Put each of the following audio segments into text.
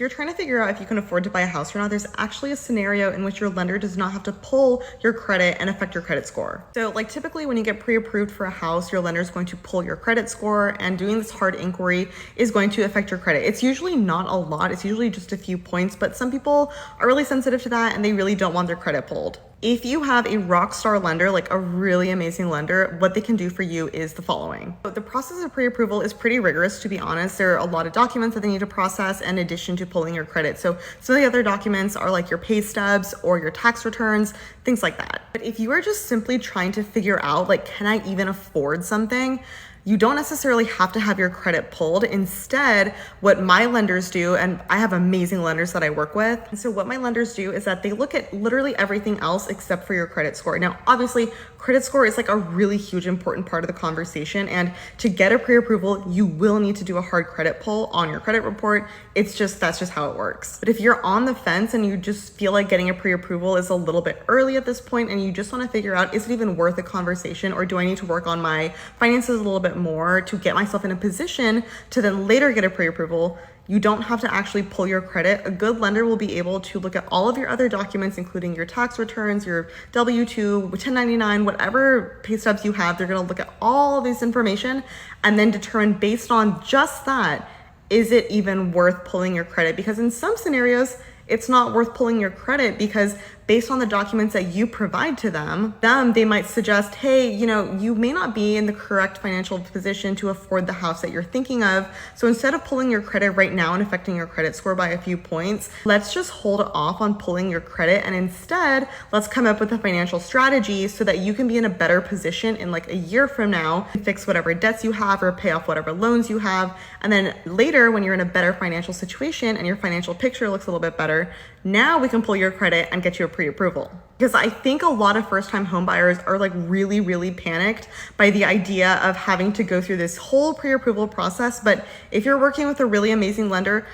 If you're trying to figure out if you can afford to buy a house or not, there's actually a scenario in which your lender does not have to pull your credit and affect your credit score. So like typically when you get pre-approved for a house, your lender is going to pull your credit score, and doing this hard inquiry is going to affect your credit. It's usually not a lot, it's usually just a few points, but some people are really sensitive to that and they really don't want their credit pulled. If you have a rock star lender, like a really amazing lender, what they can do for you is the following. The process of pre-approval is pretty rigorous, to be honest. There are a lot of documents that they need to process in addition to pulling your credit. So some of the other documents are like your pay stubs or your tax returns, things like that. But if you are just simply trying to figure out, like, can I even afford something? You don't necessarily have to have your credit pulled. Instead, what my lenders do, and I have amazing lenders that I work with, and so what my lenders do is that they look at literally everything else except for your credit score. Now, obviously, credit score is like a really huge important part of the conversation, and to get a pre-approval, you will need to do a hard credit pull on your credit report. That's just how it works. But if you're on the fence and you just feel like getting a pre-approval is a little bit early at this point, and you just want to figure out, is it even worth a conversation, or do I need to work on my finances a little bit more to get myself in a position to then later get a pre-approval, you don't have to actually pull your credit. A good lender will be able to look at all of your other documents, including your tax returns, your W-2, 1099, whatever pay stubs you have. They're going to look at all of this information and then determine based on just that, is it even worth pulling your credit? Because in some scenarios, it's not worth pulling your credit because based on the documents that you provide to them, they might suggest, hey, you may not be in the correct financial position to afford the house that you're thinking of. So instead of pulling your credit right now and affecting your credit score by a few points, let's just hold off on pulling your credit. And instead, let's come up with a financial strategy so that you can be in a better position in like a year from now to fix whatever debts you have or pay off whatever loans you have. And then later, when you're in a better financial situation and your financial picture looks a little bit better, now we can pull your credit and get you a pre-approval. Because I think a lot of first-time home buyers are like really, really panicked by the idea of having to go through this whole pre-approval process. But if you're working with a really amazing lender,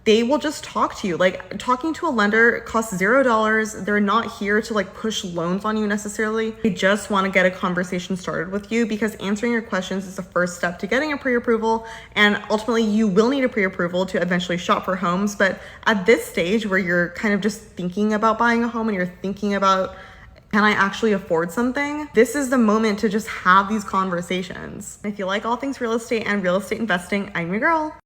they will just talk to you. Like, talking to a lender costs $0. They're not here to like push loans on you necessarily. They just want to get a conversation started with you, because answering your questions is the first step to getting a pre-approval. And ultimately you will need a pre-approval to eventually shop for homes. But at this stage where you're kind of just thinking about buying a home and you're thinking about, can I actually afford something? This is the moment to just have these conversations. If you like all things real estate and real estate investing, I'm your girl.